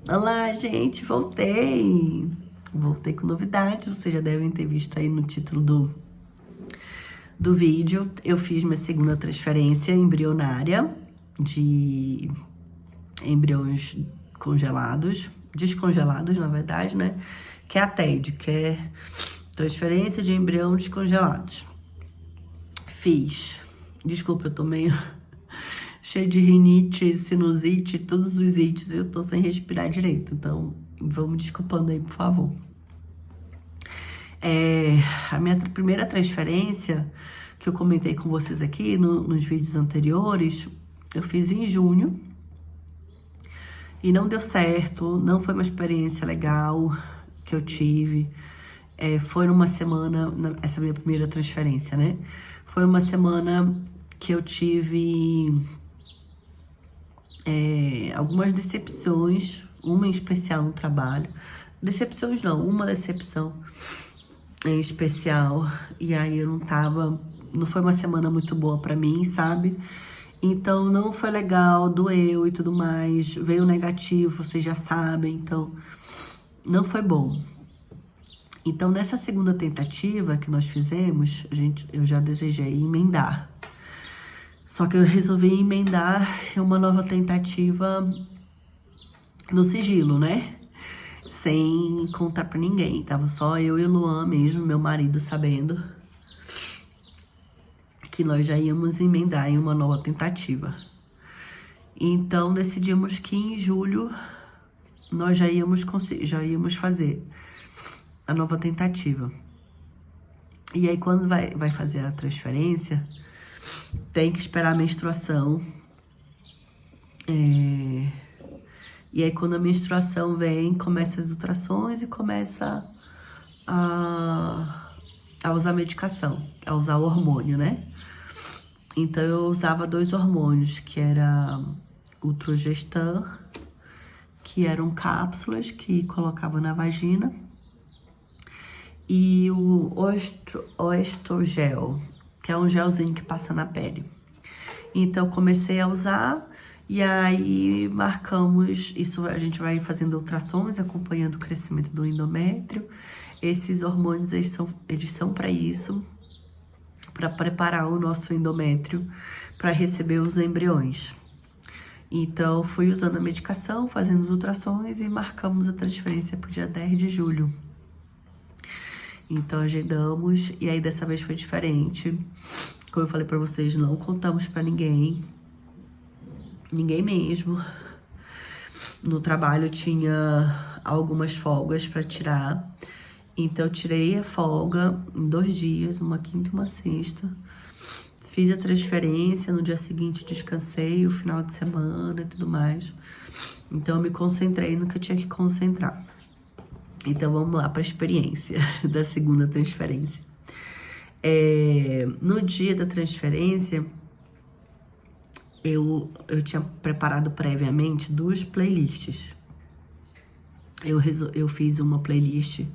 Olá, gente, voltei! Voltei com novidade, vocês já devem ter visto aí no título do vídeo. Eu fiz minha segunda transferência embrionária de embriões congelados, descongelados, na verdade, né? Que é a TED, que é transferência de embrião descongelados. Fiz. Desculpa, eu tô meio cheio de rinite, sinusite, todos os ites, eu tô sem respirar direito, então vamos desculpando aí, por favor. A minha primeira transferência, que eu comentei com vocês aqui nos vídeos anteriores, eu fiz em junho e não deu certo, não foi uma experiência legal que eu tive. Foi numa semana, essa minha primeira transferência, né? Foi uma semana que eu tive algumas decepções, uma em especial no trabalho. Decepções não, uma decepção em especial. E aí eu não foi uma semana muito boa pra mim, sabe? Então não foi legal, doeu e tudo mais. Veio negativo, vocês já sabem, então não foi bom. Então nessa segunda tentativa que nós fizemos, eu já desejei emendar. Só que eu resolvi emendar uma nova tentativa no sigilo, né? Sem contar pra ninguém. Tava só eu e o Luan mesmo, meu marido, sabendo que nós já íamos emendar em uma nova tentativa. Então decidimos que em julho nós já íamos fazer a nova tentativa. E aí quando vai fazer a transferência, tem que esperar a menstruação. E aí quando a menstruação vem, começa as ultrações e começa a usar medicação, a usar o hormônio, né? Então eu usava 2 hormônios, que era o Trogestan, que eram cápsulas que colocava na vagina, e o Oestrogel, que é um gelzinho que passa na pele. Então eu comecei a usar, e aí marcamos, isso a gente vai fazendo ultrassons, acompanhando o crescimento do endométrio. Esses hormônios, eles são para isso, para preparar o nosso endométrio para receber os embriões. Então, fui usando a medicação, fazendo os ultrassons e marcamos a transferência para o dia 10 de julho. Então, agendamos, e aí dessa vez foi diferente. Como eu falei para vocês, não contamos para ninguém. Ninguém mesmo. No trabalho tinha algumas folgas para tirar. Então, eu tirei a folga em 2 dias, uma quinta e uma sexta. Fiz a transferência, no dia seguinte descansei, o final de semana e tudo mais. Então, eu me concentrei no que eu tinha que concentrar. Então, vamos lá para a experiência da segunda transferência. No dia da transferência, eu tinha preparado previamente 2 playlists. Eu fiz uma playlist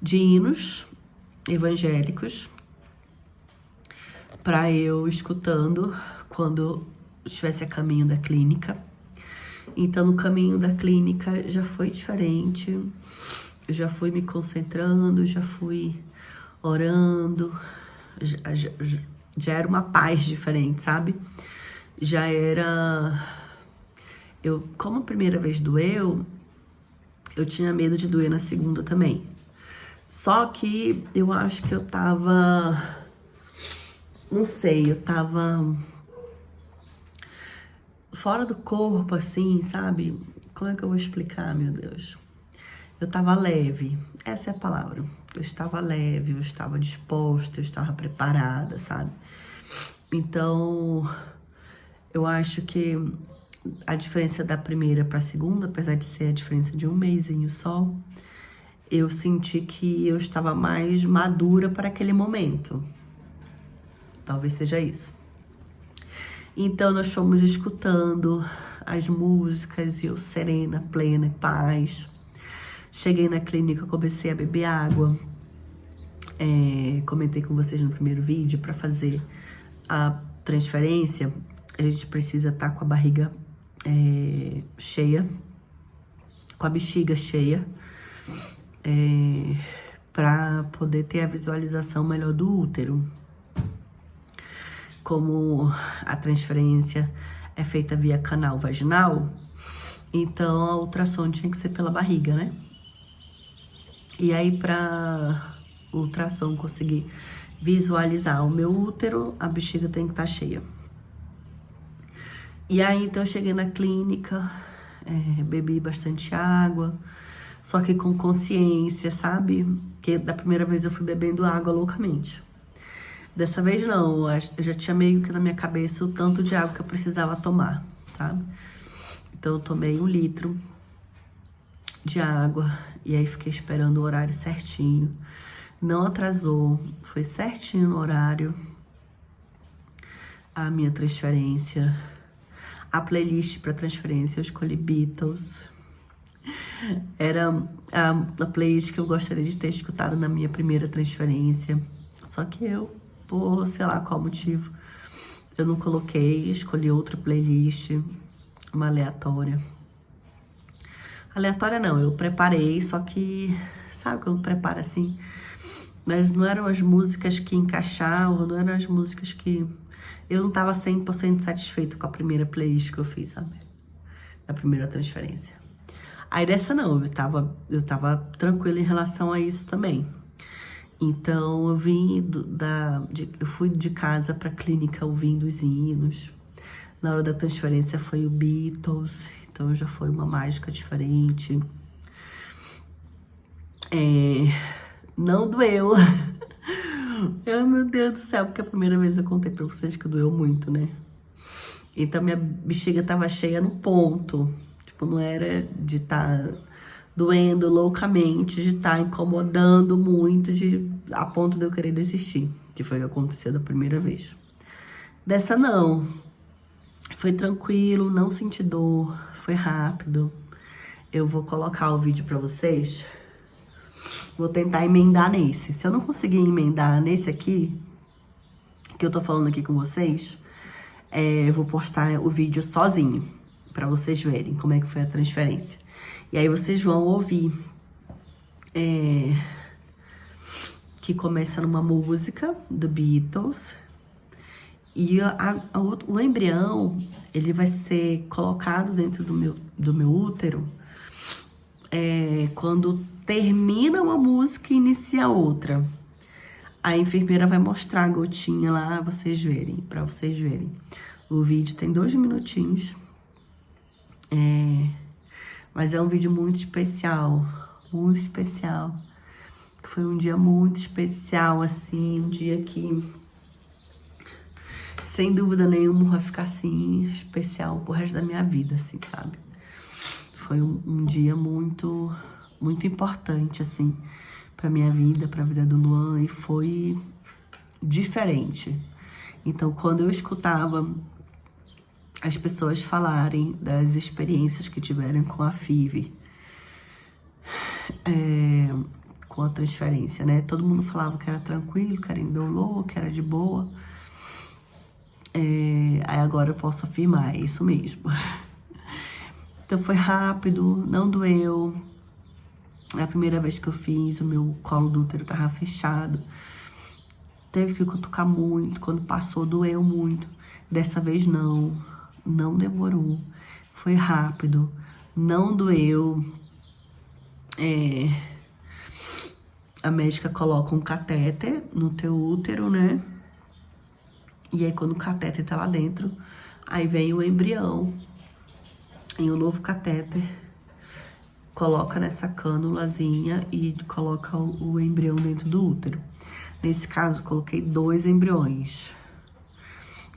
de hinos evangélicos para eu escutando quando estivesse a caminho da clínica. Então, no caminho da clínica já foi diferente. Eu já fui me concentrando, já fui orando, já era uma paz diferente, sabe? Já era... como a primeira vez doeu, eu tinha medo de doer na segunda também. Só que eu acho que eu tava... Não sei, eu tava fora do corpo, assim, sabe? Como é que eu vou explicar, meu Deus? Eu tava leve, essa é a palavra. Eu estava leve, eu estava disposta, eu estava preparada, sabe? Então, eu acho que a diferença da primeira pra segunda, apesar de ser a diferença de um mesinho só, eu senti que eu estava mais madura para aquele momento. Talvez seja isso. Então, nós fomos escutando as músicas, eu serena, plena, em paz. Cheguei na clínica, comecei a beber água. Comentei com vocês no primeiro vídeo, para fazer a transferência, a gente precisa estar com a barriga cheia, com a bexiga cheia, para poder ter a visualização melhor do útero. Como a transferência é feita via canal vaginal, então a ultrassom tinha que ser pela barriga, né? E aí, pra ultrassom conseguir visualizar o meu útero, a bexiga tem que estar cheia. E aí, então, eu cheguei na clínica, bebi bastante água, só que com consciência, sabe? Porque da primeira vez eu fui bebendo água loucamente. Dessa vez não, eu já tinha meio que na minha cabeça o tanto de água que eu precisava tomar, sabe? Então eu tomei 1 litro de água e aí fiquei esperando o horário certinho. Não atrasou, foi certinho no horário a minha transferência. A playlist para transferência eu escolhi Beatles. Era a playlist que eu gostaria de ter escutado na minha primeira transferência. Só que eu, por sei lá qual motivo, eu não coloquei, escolhi outra playlist, uma aleatória. Aleatória não, eu preparei, só que, sabe quando prepara assim? Mas não eram as músicas que encaixavam, não eram as músicas que... Eu não tava 100% satisfeito com a primeira playlist que eu fiz, sabe? Da primeira transferência. Aí dessa não, eu tava tranquila em relação a isso também. Então eu eu fui de casa pra clínica ouvindo os hinos. Na hora da transferência foi o Beatles, então já foi uma mágica diferente. Não doeu. Meu Deus do céu, porque a primeira vez eu contei pra vocês que doeu muito, né? Então minha bexiga tava cheia no ponto. Tipo, não era de estar doendo loucamente, de estar incomodando muito, a ponto de eu querer desistir. Que foi o que aconteceu da primeira vez. Dessa não. Foi tranquilo, não senti dor, foi rápido. Eu vou colocar o vídeo pra vocês. Vou tentar emendar nesse. Se eu não conseguir emendar nesse aqui, que eu tô falando aqui com vocês, eu vou postar o vídeo sozinho, pra vocês verem como é que foi a transferência. E aí vocês vão ouvir que começa numa música do Beatles. E o embrião, ele vai ser colocado dentro do meu útero quando termina uma música e inicia outra. A enfermeira vai mostrar a gotinha lá, pra vocês verem. O vídeo tem 2 minutinhos. Mas é um vídeo muito especial, muito especial. Foi um dia muito especial, assim, um dia que, sem dúvida nenhuma, vai ficar, assim, especial pro resto da minha vida, assim, sabe? Foi um dia muito, muito importante, assim, pra minha vida, pra vida do Luan, e foi diferente. Então, quando eu escutava as pessoas falarem das experiências que tiveram com a FIV, com a transferência, né? Todo mundo falava que era tranquilo, que era indolor, que era de boa. Aí agora eu posso afirmar, é isso mesmo. Então foi rápido, não doeu. A primeira vez que eu fiz, o meu colo do útero tava fechado. Teve que cutucar muito, quando passou doeu muito. Dessa vez não demorou. Foi rápido, não doeu. A médica coloca um catéter no teu útero, né? E aí quando o catéter tá lá dentro, aí vem o embrião. Em um novo catéter, coloca nessa cânulazinha e coloca o embrião dentro do útero. Nesse caso, coloquei 2 embriões.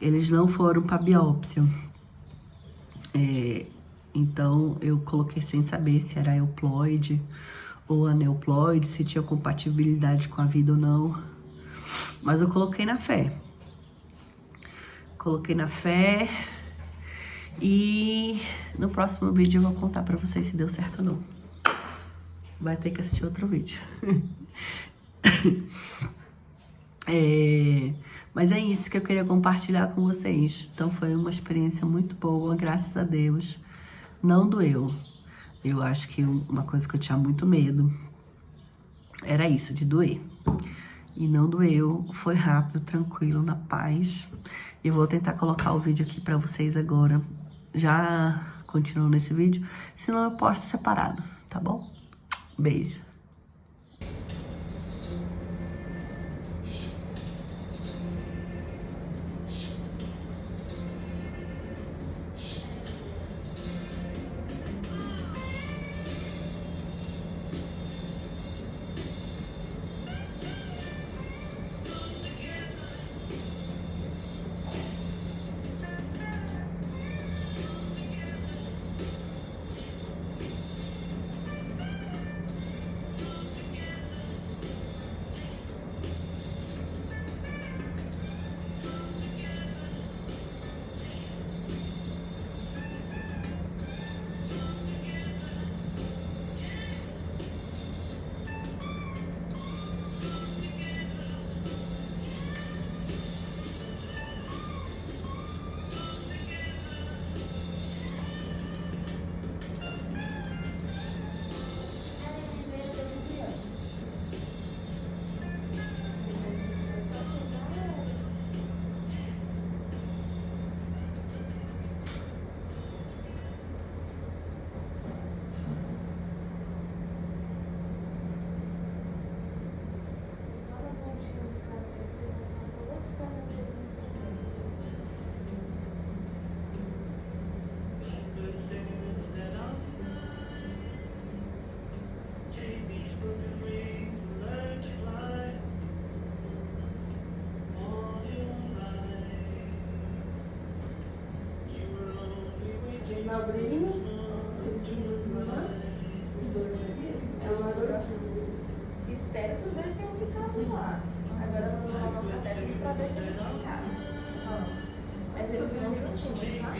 Eles não foram para biópsia. Então, eu coloquei sem saber se era euploide ou aneuploide, se tinha compatibilidade com a vida ou não. Mas eu coloquei na fé. Coloquei na fé. E no próximo vídeo eu vou contar pra vocês se deu certo ou não. Vai ter que assistir outro vídeo. Mas é isso que eu queria compartilhar com vocês. Então foi uma experiência muito boa, graças a Deus. Não doeu. Eu acho que uma coisa que eu tinha muito medo era isso, de doer. E não doeu, foi rápido, tranquilo, na paz. Eu vou tentar colocar o vídeo aqui pra vocês agora. Já continuo nesse vídeo, senão eu posto separado, tá bom? Beijo. Na brilho, os dois ali, é uma garotinha. Espero que os dois tenham ficado lá. Agora vamos lavar o caderno pra ver se eles ficaram. Mas eles vão juntinhos, tá?